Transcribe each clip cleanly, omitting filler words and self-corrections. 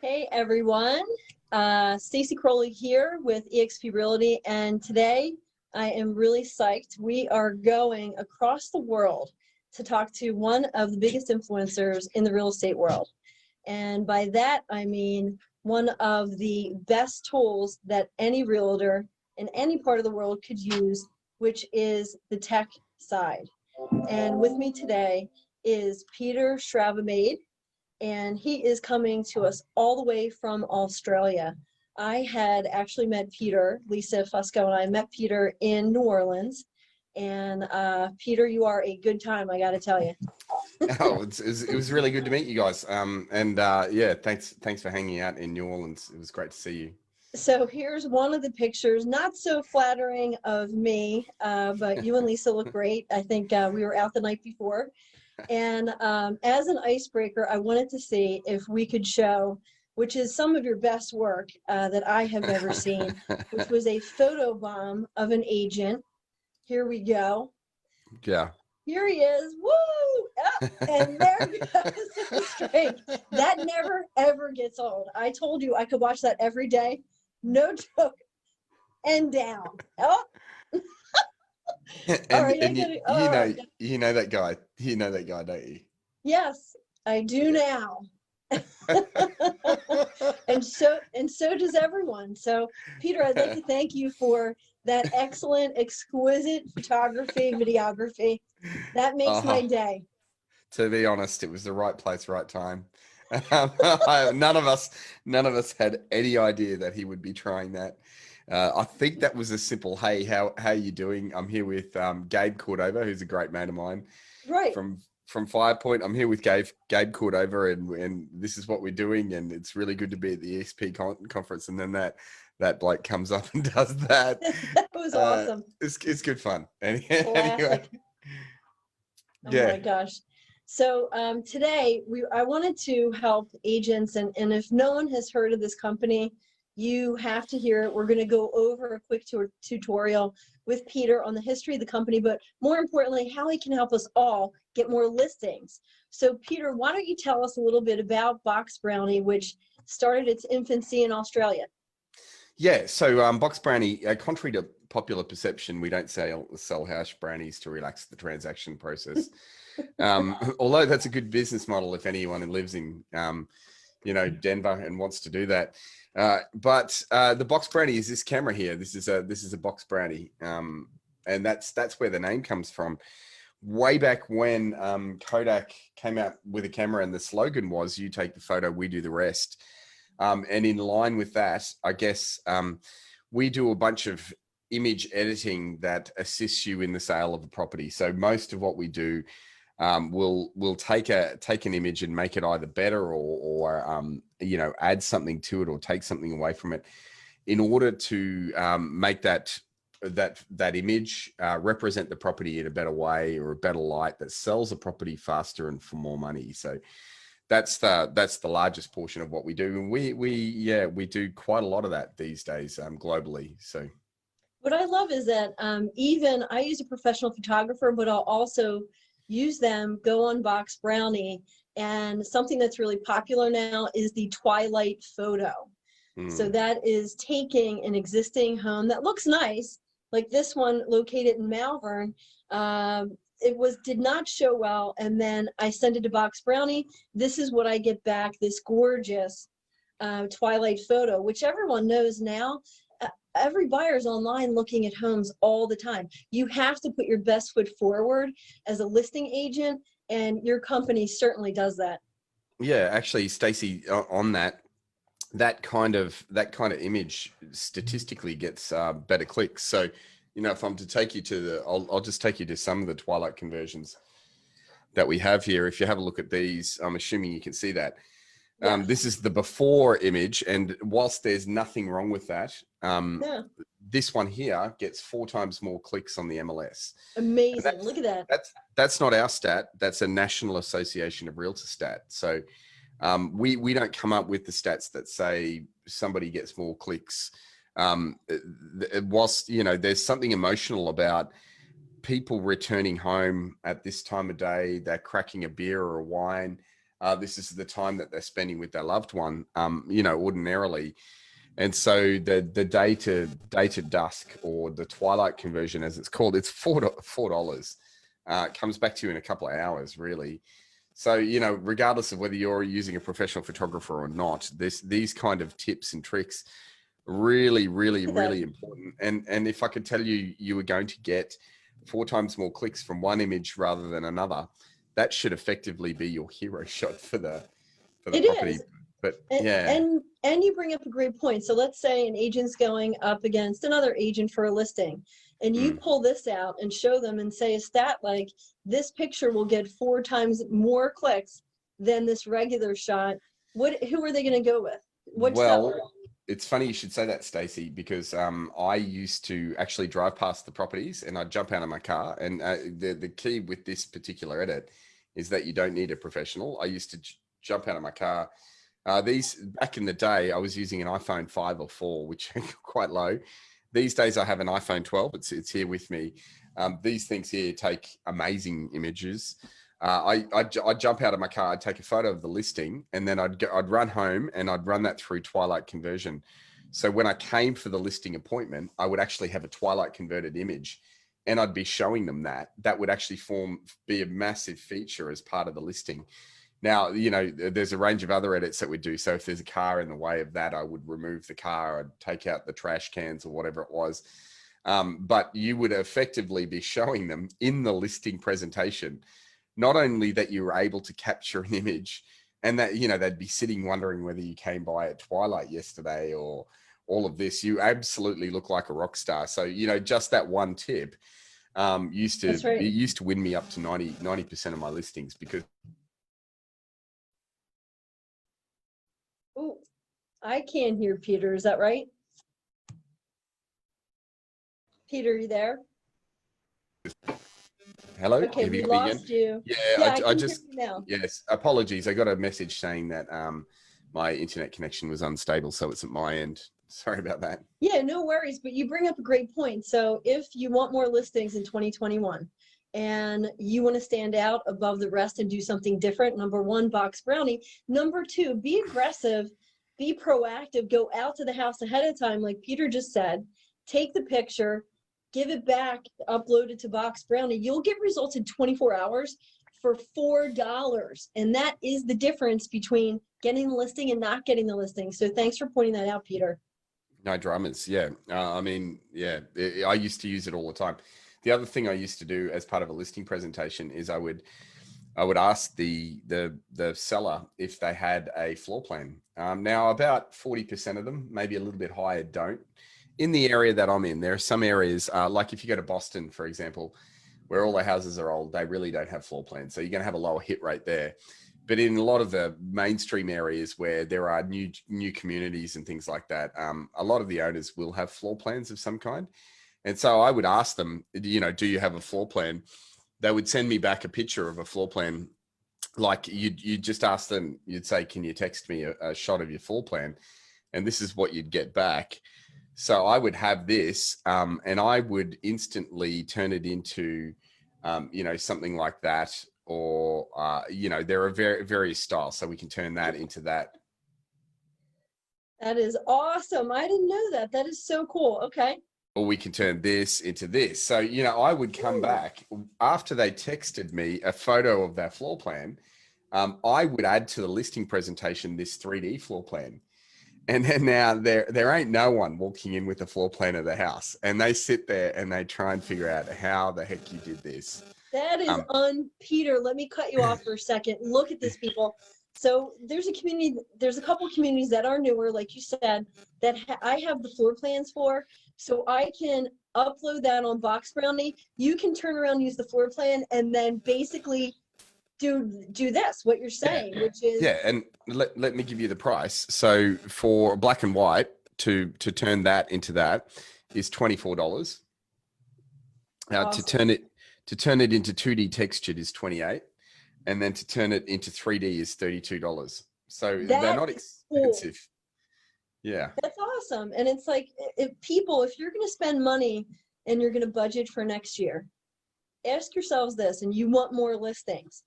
Hey everyone, Stacie Koroly here with eXp Realty, and today I am really psyched. We are going across the world to talk to one of the biggest influencers in the real estate world. And by that, I mean one of the best tools that any realtor in any part of the world could use, which is the tech side. And with me today is Peter Schravemade, and he is coming to us all the way from Australia. I had actually met Peter, Lisa Fusco and I met Peter in New Orleans. And Peter, you are a good time, I got to tell you. Oh, it was really good to meet you guys. Yeah, thanks for hanging out in New Orleans. It was great to see you. So here's one of the pictures, not so flattering of me, but you and Lisa look great. I think we were out the night before. And as an icebreaker, I wanted to see if we could show, which is some of your best work that I have ever seen, which was a photo bomb of an agent. Here we go. Yeah. Here he is. Woo! Oh, and there goes the string. That never, ever gets old. I told you I could watch that every day. No joke. And down. Oh. All right. You know that guy. You know that guy, don't you? Yes, I do now. and so does everyone. So Peter, I'd like to thank you for that excellent, exquisite photography, videography. That makes my day. To be honest, it was the right place, right time. None of us had any idea that he would be trying that. I think that was a simple, hey, how are you doing? I'm here with Gabe Cordova, who's a great man of mine. Right. From Firepoint. I'm here with Gabe Cordova, and this is what we're doing, and it's really good to be at the EXP conference. And then that bloke comes up and does that. That was awesome. It's good fun. Anyway. Oh my gosh. So today I wanted to help agents, and if no one has heard of this company, you have to hear it. We're going to go over a quick tutorial with Peter on the history of the company, but more importantly, how he can help us all get more listings. So Peter, why don't you tell us a little bit about Box Brownie, which started its infancy in Australia? Yeah, so Box Brownie, contrary to popular perception, we don't sell house brownies to relax the transaction process. Although that's a good business model if anyone lives in Denver and wants to do that. But the Box Brownie is this camera here. This is a Box Brownie, and that's where the name comes from. Way back when Kodak came out with a camera, and the slogan was "You take the photo, we do the rest." And in line with that, I guess we do a bunch of image editing that assists you in the sale of a property. So most of what we do, we'll take an image and make it either better or add something to it or take something away from it in order to make that image represent the property in a better way or a better light that sells a property faster and for more money. So that's the largest portion of what we do, and we do quite a lot of that these days globally. So what I love is that even I use a professional photographer, but I'll also use them, go on Box Brownie, and something that's really popular now is the twilight photo. So that is taking an existing home that looks nice, like this one located in Malvern. Did not show well, and then I send it to Box Brownie. This is what I get back, this gorgeous twilight photo, which everyone knows now. Every buyer's online looking at homes all the time. You have to put your best foot forward as a listing agent, and your company certainly does that. Yeah, actually, Stacie, on that kind of image statistically gets better clicks. So, if I'm to take you to I'll just take you to some of the twilight conversions that we have here. If you have a look at these, I'm assuming you can see that. Yeah. This is the before image, and whilst there's nothing wrong with that, this one here gets 4 times more clicks on the MLS. Amazing! Look at that. That's not our stat. That's a National Association of Realtors stat. So we don't come up with the stats that say somebody gets more clicks. Whilst there's something emotional about people returning home at this time of day, they're cracking a beer or a wine. This is the time that they're spending with their loved one, you know, ordinarily. And so the day to dusk, or the twilight conversion, as it's called, it's $4. It comes back to you in a couple of hours, really. So, you know, regardless of whether you're using a professional photographer or not, these kind of tips and tricks really, really, really important. And if I could tell you, you were going to get 4 times more clicks from one image rather than another, that should effectively be your hero shot for the property. Is. But And, yeah, and you bring up a great point. So let's say an agent's going up against another agent for a listing, and you pull this out and show them and say a stat like, this picture will get 4 times more clicks than this regular shot. Who are they going to go with? What seller? well, it's funny you should say that, Stacie, because I used to actually drive past the properties and I'd jump out of my car. And the key with this particular edit is that you don't need a professional. I used to jump out of my car. These, back in the day, I was using an iPhone 5 or 4, which are quite low. These days I have an iPhone 12. It's here with me. These things here take amazing images. I'd jump out of my car, I'd take a photo of the listing, and then I'd run home and I'd run that through twilight conversion. So when I came for the listing appointment, I would actually have a twilight converted image, and I'd be showing them that would actually be a massive feature as part of the listing. Now, you know, there's a range of other edits that we do. So if there's a car in the way of that, I would remove the car, I'd take out the trash cans or whatever it was. But you would effectively be showing them in the listing presentation, not only that you were able to capture an image, and that, you know, they'd be sitting wondering whether you came by at twilight yesterday or all of this. You absolutely look like a rock star. So, you know, just that one tip used to win me up to 90% of my listings, because Oh, I can't hear Peter. Is that right? Peter, are you there? Hello. Okay, Have we you got me again? lost you. Yeah, I I can just, hear you now. yes, apologies. I got a message saying that my internet connection was unstable, so it's at my end. Sorry about that. Yeah, no worries, but you bring up a great point. So if you want more listings in 2021 and you want to stand out above the rest and do something different, number 1, box brownie. Number 2, be aggressive, be proactive, go out to the house ahead of time, like Peter just said, take the picture, give it back, upload it to box brownie. You'll get results in 24 hours for $4. And that is the difference between getting the listing and not getting the listing. So thanks for pointing that out, Peter. No dramas. Yeah. I mean, yeah, I used to use it all the time. The other thing I used to do as part of a listing presentation is I would ask the seller if they had a floor plan. Now about 40% of them, maybe a little bit higher, don't. In the area that I'm in, there are some areas, like if you go to Boston, for example, where all the houses are old, they really don't have floor plans. So you're going to have a lower hit rate there. But in a lot of the mainstream areas where there are new communities and things like that, a lot of the owners will have floor plans of some kind. And so I would ask them, you know, do you have a floor plan? They would send me back a picture of a floor plan. Like you'd just ask them, you'd say, can you text me a shot of your floor plan? And this is what you'd get back. So I would have this, and I would instantly turn it into, you know, something like that. Or, you know, there are various styles. So we can turn that into that. That is awesome. I didn't know that. That is so cool. Okay. Or we can turn this into this. So, you know, I would come back after they texted me a photo of their floor plan. I would add to the listing presentation this 3D floor plan. And then now there ain't no one walking in with a floor plan of the house, and they sit there and they try and figure out how the heck you did this. That is Peter, let me cut you off for a second. Look at this, people. So there's a couple of communities that are newer, like you said, that I have the floor plans for. So I can upload that on Box Brownie. You can turn around and use the floor plan and then basically do this, what you're saying, which is. Yeah, and let me give you the price. So for black and white, to turn that into that is $24. Awesome. To turn it into 2D textured is $28, and then to turn it into 3D is $32. So they're not expensive. Cool. Yeah, that's awesome. And it's like, if you're going to spend money and you're going to budget for next year, ask yourselves this, and you want more listings.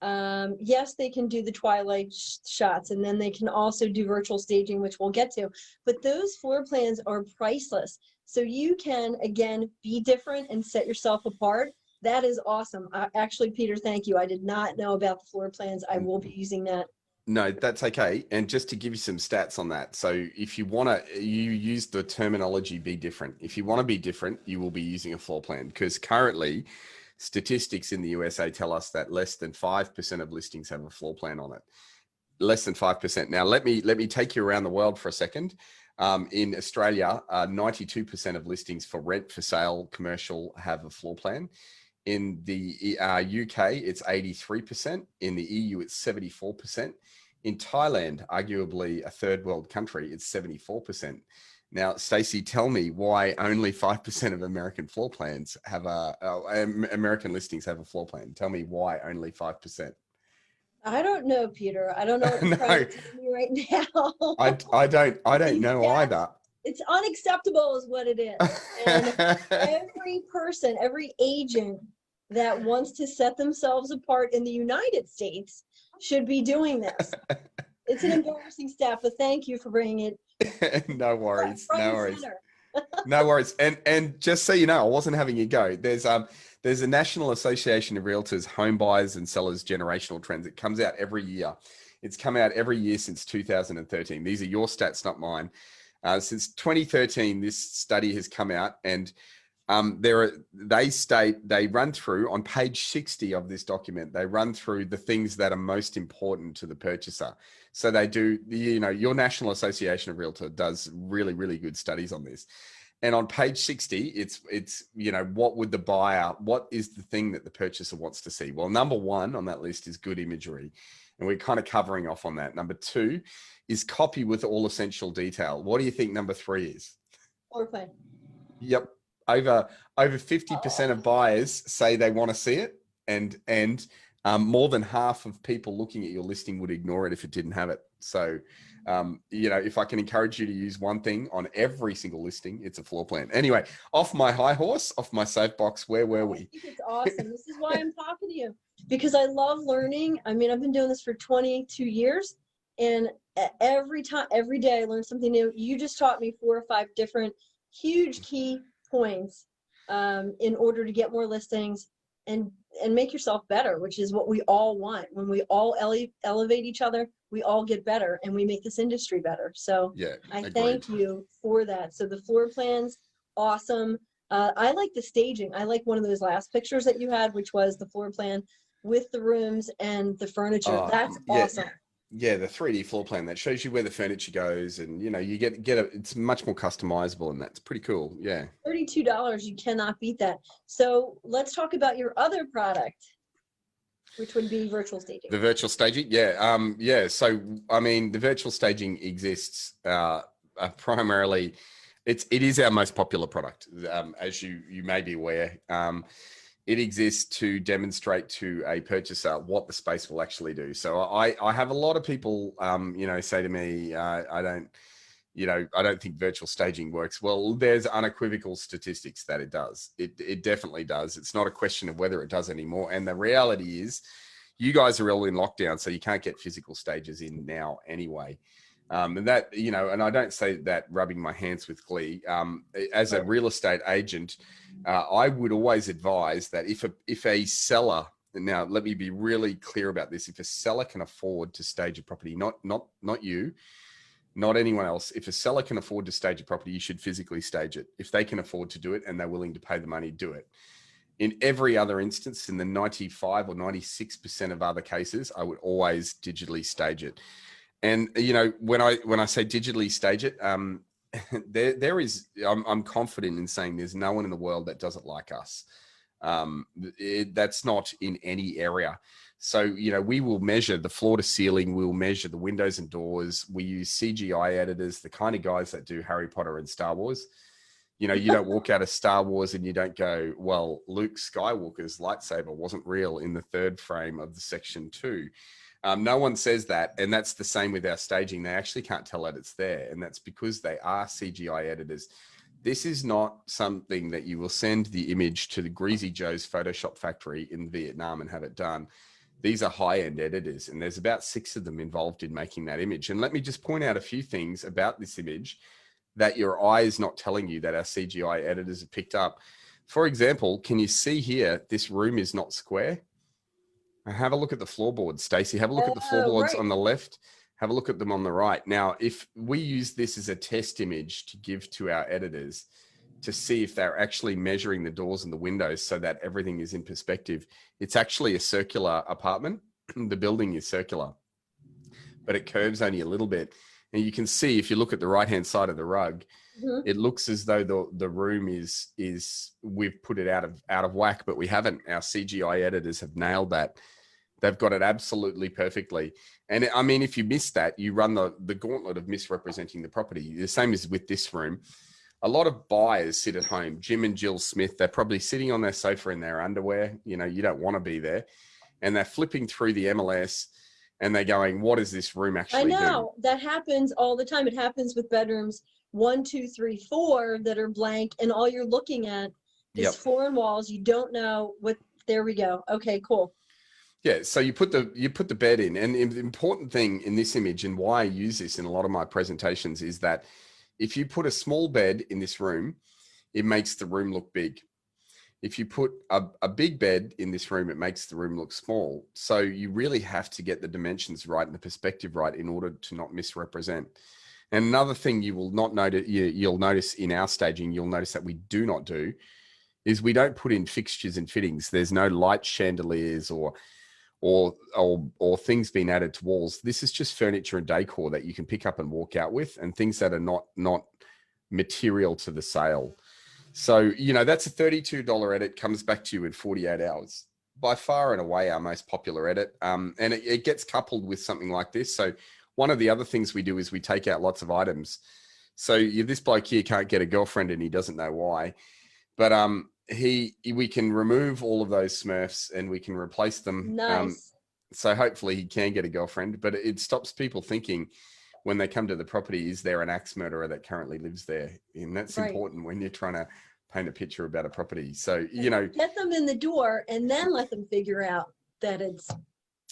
Yes, they can do the twilight shots, and then they can also do virtual staging, which we'll get to, but those floor plans are priceless. So you can, again, be different and set yourself apart. That is awesome. Actually, Peter, thank you. I did not know about the floor plans. I will be using that. No, that's okay. And just to give you some stats on that. So if you want to, you use the terminology be different. If you want to be different, you will be using a floor plan, because currently statistics in the USA tell us that less than 5% of listings have a floor plan on it. Less than 5%. Now, let me take you around the world for a second. In Australia, 92% of listings for rent, for sale, commercial have a floor plan. In the UK, it's 83%. In the EU, it's 74%. In Thailand, arguably a third world country, it's 74%. Now, Stacie, tell me why only 5% of American floor plans have American listings have a floor plan. Tell me why only 5%. I don't know, Peter. I don't know what you're trying to tell me right now. I don't know either. It's unacceptable is what it is. And every person, every agent that wants to set themselves apart in the United States should be doing this. It's an embarrassing stat, but thank you for bringing it. No worries. Front No and worries. center. No worries. And just so you know, I wasn't having a go. There's a National Association of Realtors Home Buyers and Sellers Generational Trends. It comes out every year. It's come out every year since 2013. These are your stats, not mine. Since 2013, this study has come out, and they run through on page 60 of this document. They run through the things that are most important to the purchaser. So they do, your National Association of Realtor does really, really good studies on this. And on page 60, it's what is the thing that the purchaser wants to see? Well, number one on that list is good imagery. And we're kind of covering off on that. Number two is copy with all essential detail. What do you think number three is? Floor plan. Yep. Over 50% of buyers say they want to see it. And more than half of people looking at your listing would ignore it if it didn't have it. So, if I can encourage you to use one thing on every single listing, it's a floor plan. Anyway, off my high horse, off my soapbox, where were we? I think it's awesome. This is why I'm talking to you, because I love learning. I mean, I've been doing this for 22 years, and every day I learn something new. You just taught me 4 or 5 different huge key points in order to get more listings and make yourself better, which is what we all want. When we all elevate each other, we all get better and we make this industry better. So yeah, I thank you for that. So the floor plans, awesome. I like the staging. I like one of those last pictures that you had, which was the floor plan with the rooms and the furniture. That's awesome. Yeah, the 3D floor plan that shows you where the furniture goes, and you get it's much more customizable, and that's pretty cool. Yeah, $32, you cannot beat that. So let's talk about your other product, which would be virtual staging. The virtual staging, yeah. So I mean, the virtual staging exists primarily. It is our most popular product, as you may be aware. It exists to demonstrate to a purchaser what the space will actually do. So I have a lot of people, say to me, I don't think virtual staging works. Well, there's unequivocal statistics that it does. It definitely does. It's not a question of whether it does anymore. And the reality is, you guys are all in lockdown, so you can't get physical stages in now anyway. And that, and I don't say that rubbing my hands with glee. As a real estate agent, I would always advise that if a seller, now let me be really clear about this, if a seller can afford to stage a property, not you, not anyone else, if a seller can afford to stage a property, you should physically stage it. If they can afford to do it and they're willing to pay the money, do it. In every other instance, in the 95 or 96% of other cases, I would always digitally stage it. And when I say digitally stage it, there is, I'm confident in saying there's no one in the world that does it like us. That's not in any area. So we will measure the floor to ceiling. We will measure the windows and doors. We use CGI editors, the kind of guys that do Harry Potter and Star Wars. You don't walk out of Star Wars and you don't go, well, Luke Skywalker's lightsaber wasn't real in the 3rd frame of the section 2. No one says that. And that's the same with our staging. They actually can't tell that it's there. And that's because they are CGI editors. This is not something that you will send the image to the Greasy Joe's Photoshop factory in Vietnam and have it done. these are high-end editors, and there's about 6 of them involved in making that image. And let me just point out a few things about this image that your eye is not telling you that our CGI editors have picked up. For example, can you see here, this room is not square? Have a look at the floorboards, Stacie. Have a look at the floorboards right. on the left. Have a look at them on the right. Now, if we use this as a test image to give to our editors to see if they're actually measuring the doors and the windows so that everything is in perspective, it's actually a circular apartment. The building is circular, but it curves only a little bit. And you can see, if you look at the right-hand side of the rug, it looks as though the room is we've put it out of whack, but we haven't. Our CGI editors have nailed that. They've got it absolutely perfectly. And I mean, if you miss that, you run the gauntlet of misrepresenting the property. The same as with this room. A lot of buyers sit at home, Jim and Jill Smith, they're probably sitting on their sofa in their underwear. You know, you don't want to be there. And they're flipping through the MLS and they're going, what does this room actually do? I know, that happens all the time. It happens with bedrooms 1, 2, 3, 4 that are blank, and all you're looking at is floor and walls. You don't know what, there we go. Okay, cool. Yeah, so you put the bed in, and the important thing in this image, and why I use this in a lot of my presentations, is that if you put a small bed in this room, it makes the room look big. If you put a big bed in this room, it makes the room look small. So you really have to get the dimensions right and the perspective right in order to not misrepresent. And another thing you will not notice, you'll notice in our staging, you'll notice that we do not do, is we don't put in fixtures and fittings. There's no light chandeliers or things being added to walls. This is just furniture and decor that you can pick up and walk out with, and things that are not material to the sale. So, you know, that's a $32 edit, comes back to you in 48 hours. By far and away our most popular edit. And it gets coupled with something like this. So one of the other things we do is we take out lots of items. So this bloke here can't get a girlfriend and he doesn't know why. But we can remove all of those Smurfs and we can replace them. Nice. So hopefully he can get a girlfriend, but it stops people thinking when they come to the property, is there an axe murderer that currently lives there? And that's important when you're trying to paint a picture about a property. So, you know, get them in the door and then let them figure out that it's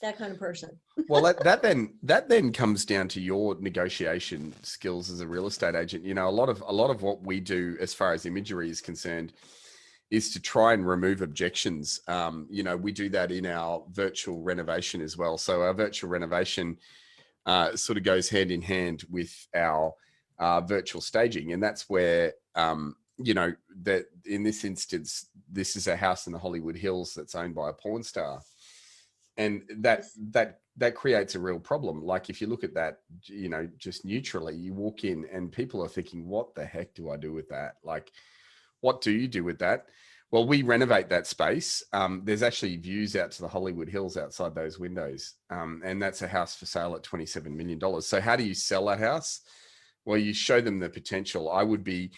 that kind of person. Well, that then comes down to your negotiation skills as a real estate agent. You know, a lot of what we do as far as imagery is concerned is to try and remove objections. You know, we do that in our virtual renovation as well. So our virtual renovation sort of goes hand in hand with our virtual staging, and that's where you know, that in this instance, this is a house in the Hollywood Hills that's owned by a porn star. And that creates a real problem. Like if you look at that, you know, just neutrally, you walk in and people are thinking, what the heck do I do with that? Like, what do you do with that? Well, we renovate that space. There's actually views out to the Hollywood Hills outside those windows. And that's a house for sale at $27 million. So how do you sell that house? Well, you show them the potential. I would be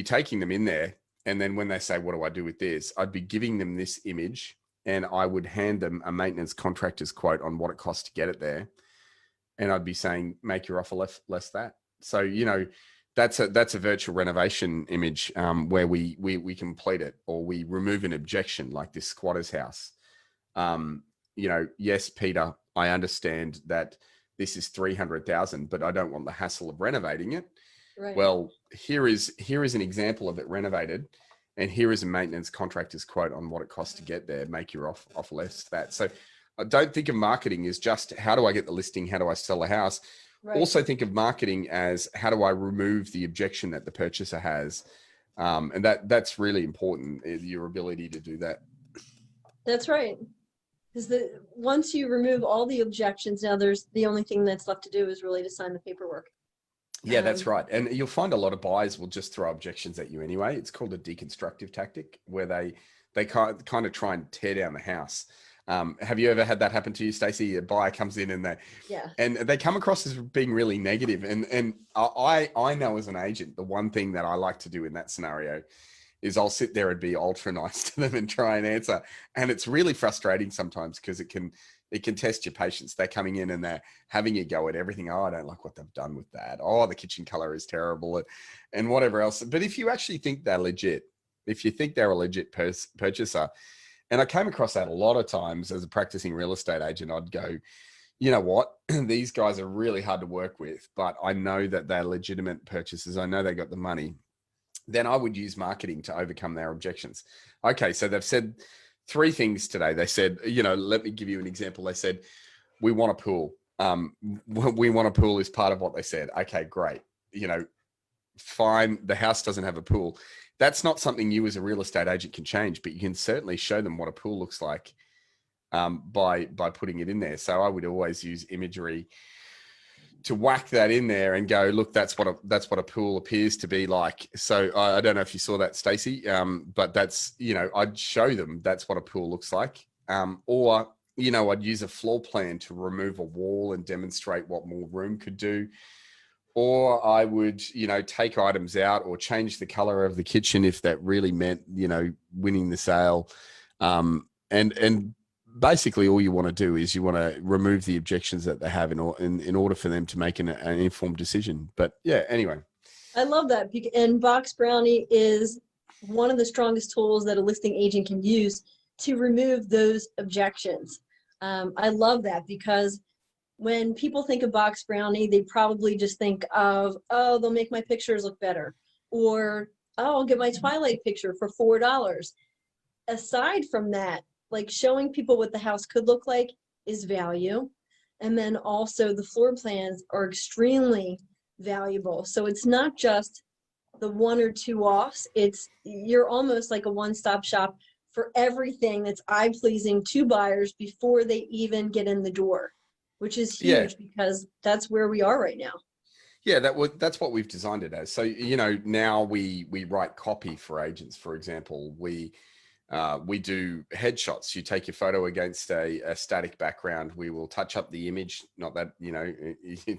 taking them in there. And then when they say, what do I do with this? I'd be giving them this image and I would hand them a maintenance contractor's quote on what it costs to get it there. And I'd be saying, make your offer less that. So, you know, that's a virtual renovation image where we complete it, or we remove an objection like this squatter's house. You know, yes, Peter, I understand that this is 300,000, but I don't want the hassle of renovating it. Right. Well, here is an example of it renovated, and here is a maintenance contractor's quote on what it costs to get there. Make your offer less that. So I don't think of marketing as just how do I get the listing, how do I sell a house. Right. Also think of marketing as how do I remove the objection that the purchaser has, and that's really important. Your ability to do that. That's right. Because once you remove all the objections, now there's the only thing that's left to do is really to sign the paperwork. Yeah, that's right. And you'll find a lot of buyers will just throw objections at you anyway. It's called a deconstructive tactic, where they kind of try and tear down the house. Have you ever had that happen to you, Stacie? A buyer comes in and they come across as being really negative. And I know as an agent, the one thing that I like to do in that scenario is I'll sit there and be ultra nice to them and try and answer. And it's really frustrating sometimes because it can test your patience. They're coming in and they're having a go at everything. Oh, I don't like what they've done with that. Oh, the kitchen color is terrible, and whatever else. But if you actually think they're legit, if you think they're a legit purchaser, And I came across that a lot of times as a practicing real estate agent. I'd go, you know what, these guys are really hard to work with, but I know that they're legitimate purchasers. I know they got the money. Then I would use marketing to overcome their objections. Okay, so they've said three things today. They said, let me give you an example. They said, we want a pool. We want a pool is part of what they said. Okay, great. Fine. The house doesn't have a pool. That's not something you as a real estate agent can change, but you can certainly show them what a pool looks like by putting it in there. So I would always use imagery to whack that in there and go, look, that's what a pool appears to be like. So I don't know if you saw that, Stacie, but that's, I'd show them that's what a pool looks like. Or, I'd use a floor plan to remove a wall and demonstrate what more room could do. Or I would, take items out or change the color of the kitchen if that really meant, winning the sale. And basically all you want to do is you want to remove the objections that they have in order for them to make an informed decision. But yeah, anyway. I love that. And Box Brownie is one of the strongest tools that a listing agent can use to remove those objections. I love that because when people think of Box Brownie, they probably just think of, oh, they'll make my pictures look better. Or, oh, I'll get my Twilight picture for $4. Aside from that, like showing people what the house could look like is value. And then also the floor plans are extremely valuable. So it's not just the one or two offs. You're almost like a one-stop shop for everything that's eye-pleasing to buyers before they even get in the door, which is huge because that's where we are right now. Yeah, that's what we've designed it as. So, now we write copy for agents, for example. We do headshots. You take your photo against a static background. We will touch up the image. Not that,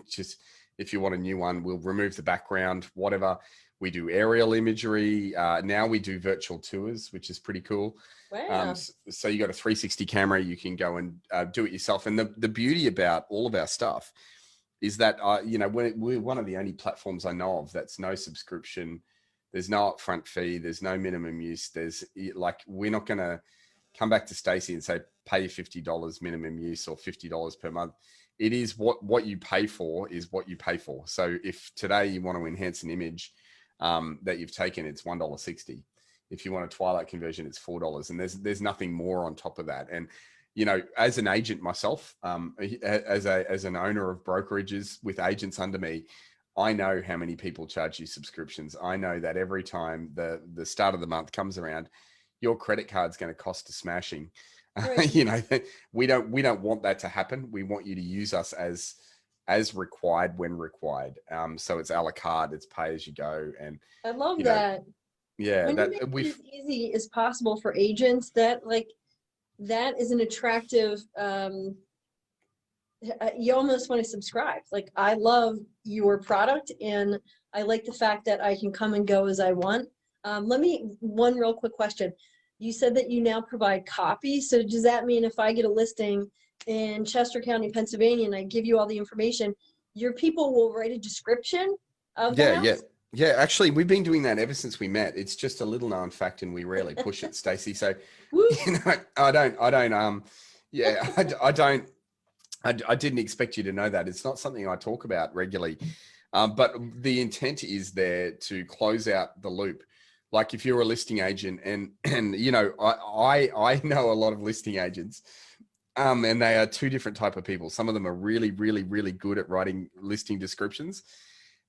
just if you want a new one, we'll remove the background, whatever. We do aerial imagery. Now we do virtual tours, which is pretty cool. Wow. So you got a 360 camera. You can go and do it yourself. And the beauty about all of our stuff is that, we're one of the only platforms I know of that's no subscription. There's no upfront fee. There's no minimum use. We're not going to come back to Stacie and say, pay $50 minimum use or $50 per month. It is what you pay for is what you pay for. So if today you want to enhance an image that you've taken, it's $1.60. If you want a Twilight conversion, it's $4. And there's nothing more on top of that. And, as an agent myself, as an owner of brokerages with agents under me, I know how many people charge you subscriptions. I know that every time the start of the month comes around, your credit card's going to cost a smashing. Right. We don't want that to happen. We want you to use us as required when required. So it's a la carte, it's pay as you go. And I love that. Yeah, when you make it as easy as possible for agents, that is an attractive. You almost want to subscribe. Like, I love your product and I like the fact that I can come and go as I want. One real quick question. You said that you now provide copy. So does that mean if I get a listing in Chester County, Pennsylvania, and I give you all the information, your people will write a description of the house? Yeah. Actually, we've been doing that ever since we met. It's just a little known fact and we rarely push it, Stacie. So, I didn't expect you to know that. It's not something I talk about regularly. But the intent is there to close out the loop. Like if you're a listing agent and I know a lot of listing agents, and they are two different type of people. Some of them are really, really, really good at writing listing descriptions,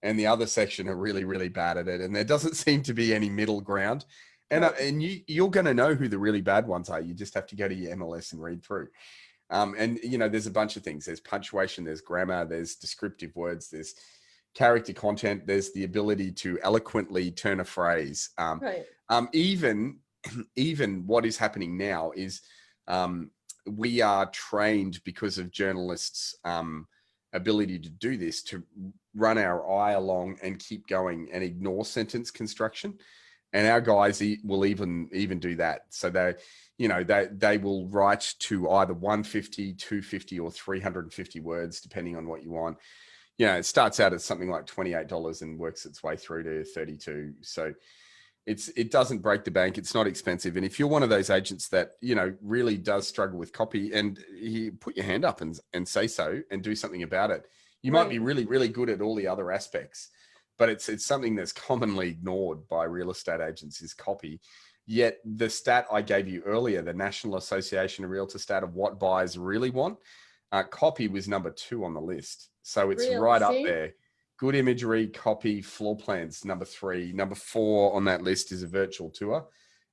and the other section are really, really bad at it. And there doesn't seem to be any middle ground. And you're going to know who the really bad ones are. You just have to go to your MLS and read through. And there's a bunch of things. There's punctuation, there's grammar, there's descriptive words, there's character content, there's the ability to eloquently turn a phrase. Even what is happening now is we are trained because of journalists' ability to do this, to run our eye along and keep going and ignore sentence construction. And our guys will even do that. So they will write to either 150, 250 or 350 words, depending on what you want. It starts out at something like $28 and works its way through to $32. So, it doesn't break the bank. It's not expensive. And if you're one of those agents that, really does struggle with copy, and you put your hand up and say so and do something about it, you might be really, really good at all the other aspects, but it's something that's commonly ignored by real estate agents is copy. Yet the stat I gave you earlier, the National Association of Realtor stat of what buyers really want, copy was number 2 on the list. So it's right up there. Good imagery, copy, floor plans, number 3. Number 4 on that list is a virtual tour.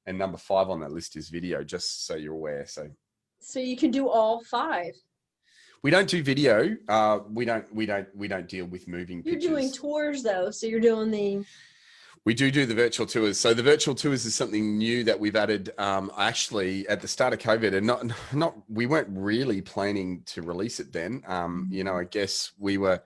And number 5 on that list is video, just so you're aware. So you can do all 5. We don't do video. We don't deal with moving pictures. You're doing tours though. So you're doing We do the virtual tours. So the virtual tours is something new that we've added actually at the start of COVID, and we weren't really planning to release it then. I guess we're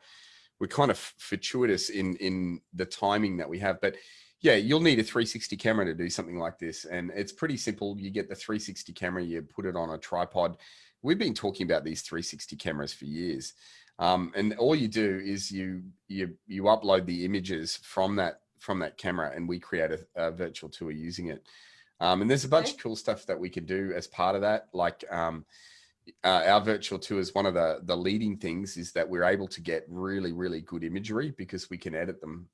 kind of fortuitous in the timing that we have, but yeah, you'll need a 360 camera to do something like this. And it's pretty simple. You get the 360 camera, you put it on a tripod. We've been talking about these 360 cameras for years. And all you do is you upload the images from that camera, and we create a virtual tour using it. And there's a bunch of cool stuff that we can do as part of that. Like our virtual tours, one of the leading things is that we're able to get really, really good imagery because we can edit them.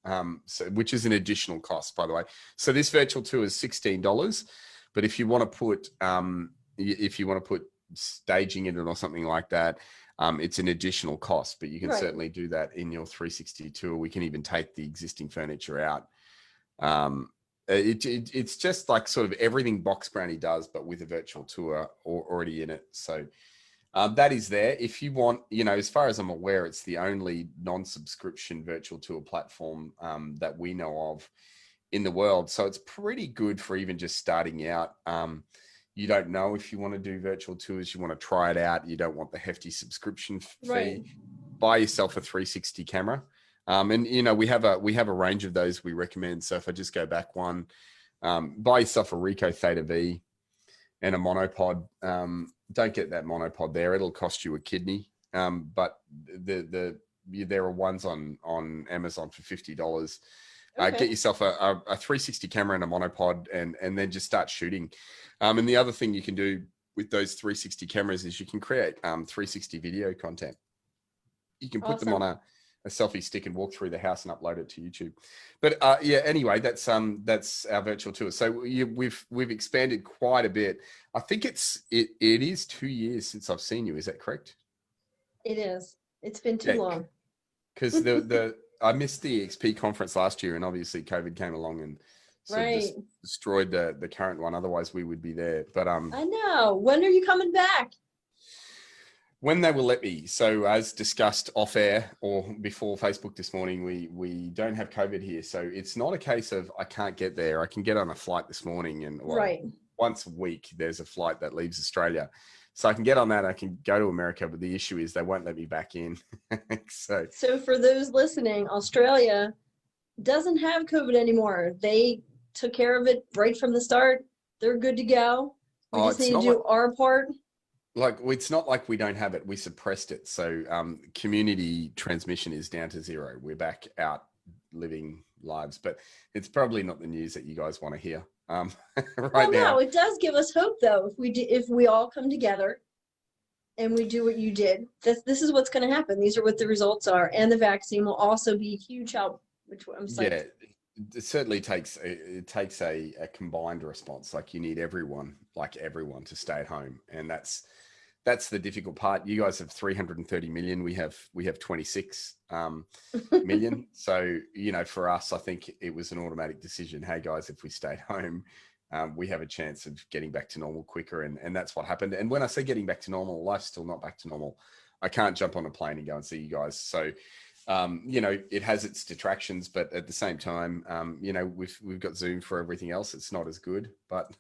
Which is an additional cost, by the way. So this virtual tour is $16, but if you want to put staging in it or something like that, it's an additional cost, but you can certainly do that in your 360 tour. We can even take the existing furniture out. It's just like sort of everything Box Brownie does, but with a virtual tour already in it. So that is there. If you want, as far as I'm aware, it's the only non-subscription virtual tour platform that we know of in the world. So it's pretty good for even just starting out. You don't know if you want to do virtual tours, you want to try it out, you don't want the hefty subscription fee, buy yourself a 360 camera. And we have a range of those we recommend. So if I just go back one, buy yourself a Ricoh Theta V and a monopod. Don't get that monopod there, it'll cost you a kidney. But there are ones on Amazon for $50. Get yourself a 360 camera and a monopod, and then just start shooting. And the other thing you can do with those 360 cameras is you can create 360 video content. You can put them on a selfie stick and walk through the house and upload it to YouTube. But anyway, that's our virtual tour. So we've expanded quite a bit. I think it is 2 years since I've seen you. Is that correct? It is. It's been too long. Because I missed the EXP conference last year, and obviously COVID came along and sort of just destroyed the current one. Otherwise, we would be there. But I know. When are you coming back? When they will let me. So as discussed off air or before Facebook this morning, we don't have COVID here. So it's not a case of I can't get there. I can get on a flight this morning, and once a week there's a flight that leaves Australia. So I can get on that. I can go to America, but the issue is they won't let me back in. So for those listening, Australia doesn't have COVID anymore. They took care of it right from the start. They're good to go. We just need to do our part. Like, it's not like we don't have it. We suppressed it. So community transmission is down to 0. We're back out living lives, but it's probably not the news that you guys want to hear now. No, it does give us hope though. If we all come together and we do what you did, this is what's going to happen. These are what the results are, and the vaccine will also be a huge help. Which I'm saying. Yeah, it certainly takes a combined response. Like, you need everyone to stay at home, and that's the difficult part. You guys have 330 million. We have 26 million. So, for us, I think it was an automatic decision. Hey guys, if we stay home, we have a chance of getting back to normal quicker. And that's what happened. And when I say getting back to normal, life's still not back to normal. I can't jump on a plane and go and see you guys. So, it has its detractions, but at the same time, we've got Zoom for everything else. It's not as good, but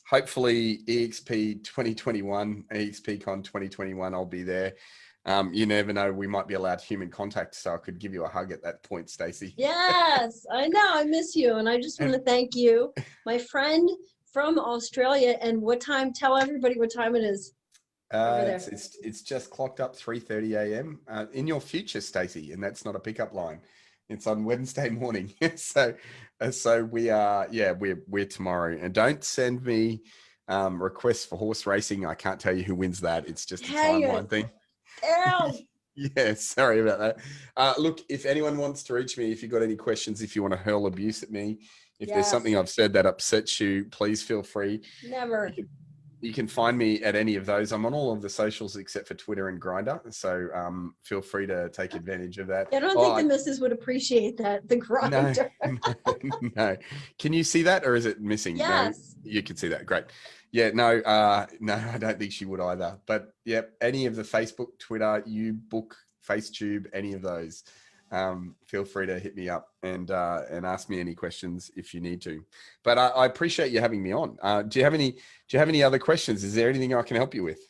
hopefully EXP 2021, EXPCon 2021, I'll be there. You never know, we might be allowed human contact, so I could give you a hug at that point, Stacie. Yes, I know, I miss you, and I just want to thank you, my friend from Australia. And tell everybody what time it is. It's just clocked up 3:30 a.m. In your future, Stacie, and that's not a pickup line. It's on Wednesday morning. So we are, yeah, we're tomorrow. And don't send me requests for horse racing. I can't tell you who wins that. It's just a Dang timeline it. thing. Damn. Yeah, sorry about that. Look, if anyone wants to reach me, if you've got any questions, if you want to hurl abuse at me, if there's something Yes. I've said that upsets you, please feel free. Never. You can find me at any of those. I'm on all of the socials except for Twitter and Grindr. So feel free to take advantage of that. I don't think the missus would appreciate that. The No, grinder. no. Can you see that or is it missing? No, Yes. you can see that. Great. Yeah, no, no, I don't think she would either. But yeah, any of the Facebook, Twitter, YouBook, FaceTube, any of those, feel free to hit me up and ask me any questions if you need to. But I appreciate you having me on. Do you have any other questions? Is there anything I can help you with?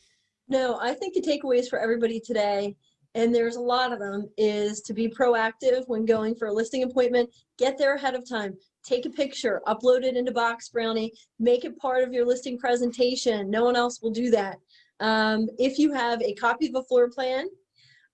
No, I think the takeaways for everybody today, and there's a lot of them, is to be proactive when going for a listing appointment. Get there ahead of time. Take a picture, upload it into Box Brownie, make it part of your listing presentation. No one else will do that. If you have a copy of a floor plan,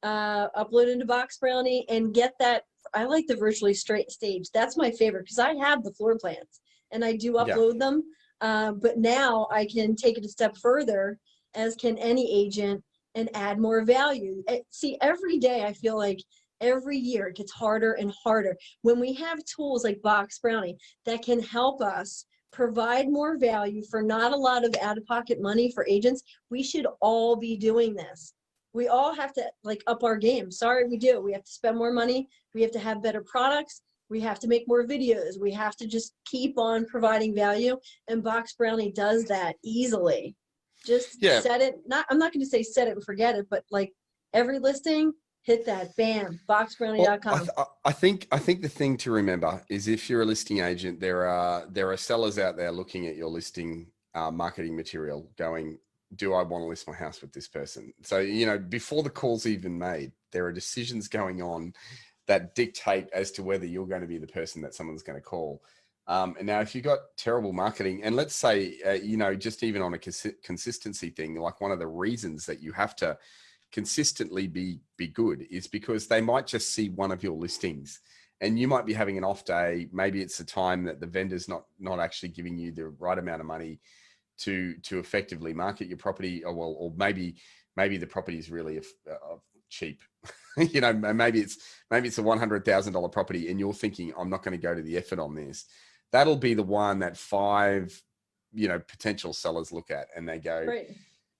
upload into Box Brownie and get that. I like the virtually straight stage. That's my favorite because I have the floor plans and I do Yeah. upload them. But now I can take it a step further, as can any agent, and add more value. See, every day I feel like every year it gets harder and harder. When we have tools like Box Brownie that can help us provide more value for not a lot of out-of-pocket money for agents, we should all be doing this. We all have to like up our game. Sorry, we do. We have to spend more money. We have to have better products. We have to make more videos. We have to just keep on providing value. And Box Brownie does that easily. Just set it. I'm not going to say set it and forget it, but like every listing, hit that, bam, boxbrownie.com. Well, I think the thing to remember is if you're a listing agent, there are sellers out there looking at your listing marketing material going, do I want to list my house with this person? So, before the call's even made, there are decisions going on that dictate as to whether you're going to be the person that someone's going to call. And now if you've got terrible marketing, and let's say, just even on a consistency thing, like one of the reasons that you have to consistently be good is because they might just see one of your listings and you might be having an off day. Maybe it's the time that the vendor's not actually giving you the right amount of money to effectively market your property, or maybe the property is really cheap. Maybe it's a $100,000 property and you're thinking, I'm not going to go to the effort on this. That'll be the one that 5 potential sellers look at and they go, Right.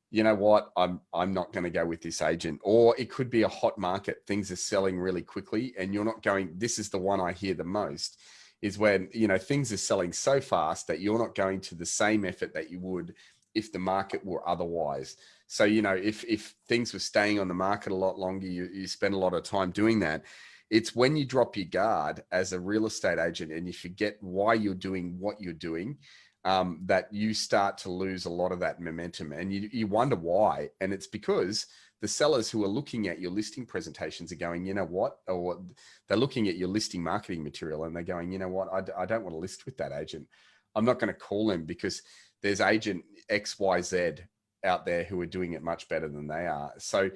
You know what, I'm not going to go with this agent. Or it could be a hot market, things are selling really quickly and you're not going, this is the one I hear the most, is when things are selling so fast that you're not going to the same effort that you would if the market were otherwise. So if things were staying on the market a lot longer, you spend a lot of time doing that. It's when you drop your guard as a real estate agent and you forget why you're doing what you're doing, that you start to lose a lot of that momentum, and you wonder why. And it's because the sellers who are looking at your listing presentations are going, you know what, or they're looking at your listing marketing material and they're going, you know what, I don't want to list with that agent. I'm not going to call him because there's agent XYZ out there who are doing it much better than they are. So,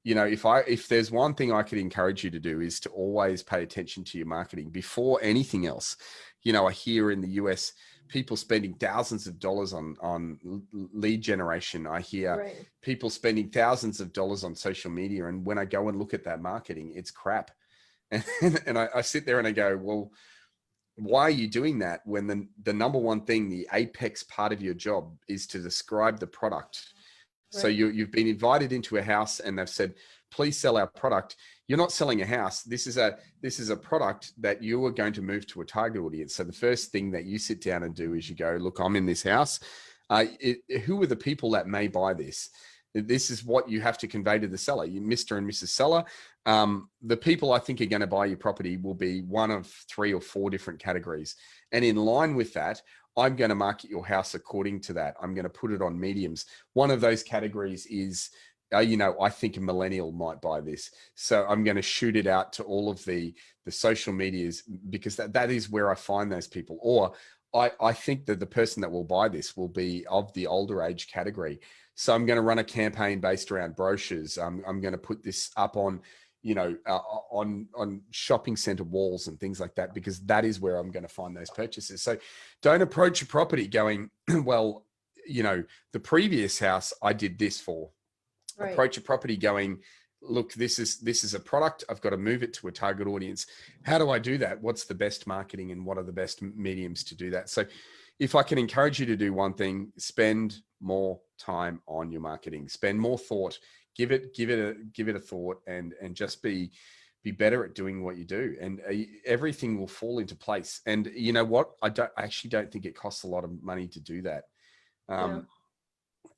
if there's one thing I could encourage you to do is to always pay attention to your marketing before anything else. I hear in the US, people spending thousands of dollars on lead generation. I hear people spending thousands of dollars on social media. And when I go and look at that marketing, it's crap. And I sit there and I go, well, why are you doing that when the number one thing, the apex part of your job is to describe the product? So you've been invited into a house and they've said, please sell our product. You're not selling a house. This is a product that you are going to move to a target audience. So the first thing that you sit down and do is you go, look, I'm in this house. Who are the people that may buy this? This is what you have to convey to the seller. You, Mr. and Mrs. Seller. The people I think are going to buy your property will be one of 3 or 4 different categories. And in line with that, I'm going to market your house according to that. I'm going to put it on mediums. One of those categories is, I think a millennial might buy this. So I'm going to shoot it out to all of the social medias because that is where I find those people. Or I think that the person that will buy this will be of the older age category. So I'm going to run a campaign based around brochures. I'm going to put this up on, on shopping center walls and things like that, because that is where I'm going to find those purchases. So don't approach a property going, well, the previous house I did this for. Right. Approach a property going, look, this is a product. I've got to move it to a target audience. How do I do that? What's the best marketing and what are the best mediums to do that? So if I can encourage you to do one thing, spend more time on your marketing, spend more thought, give it a thought, and just be better at doing what you do, and everything will fall into place. And you know what? I actually don't think it costs a lot of money to do that.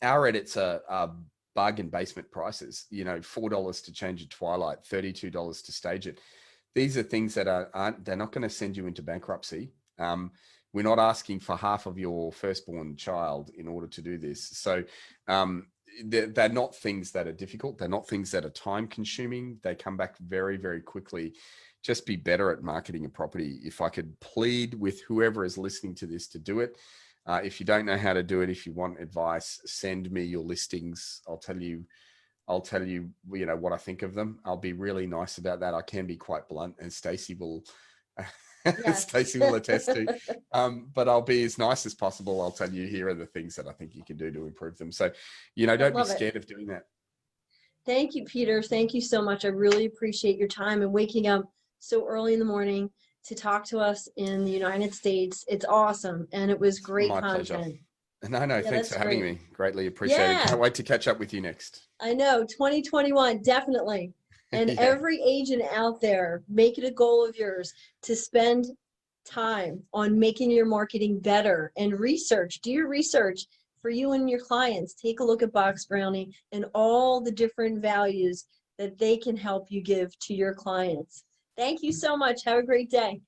Our edits are bargain basement prices, $4 to change a twilight, $32 to stage it. These are things that they're not going to send you into bankruptcy. We're not asking for half of your firstborn child in order to do this. So they're not things that are difficult. They're not things that are time consuming. They come back very, very quickly. Just be better at marketing a property. If I could plead with whoever is listening to this to do it. If you don't know how to do it, if you want advice, send me your listings. I'll tell you, what I think of them. I'll be really nice about that. I can be quite blunt, and Stacie will, Yes. Stacie will attest to. But I'll be as nice as possible. I'll tell you, here are the things that I think you can do to improve them. So, don't be scared of doing that. Thank you, Peter. Thank you so much. I really appreciate your time and waking up so early in the morning to talk to us in the United States. It's awesome. And it was great content. Pleasure. No, thanks for having me. Greatly appreciate it. Can't wait to catch up with you next. I know, 2021, definitely. And every agent out there, make it a goal of yours to spend time on making your marketing better and research. Do your research for you and your clients. Take a look at Box Brownie and all the different values that they can help you give to your clients. Thank you so much. Have a great day.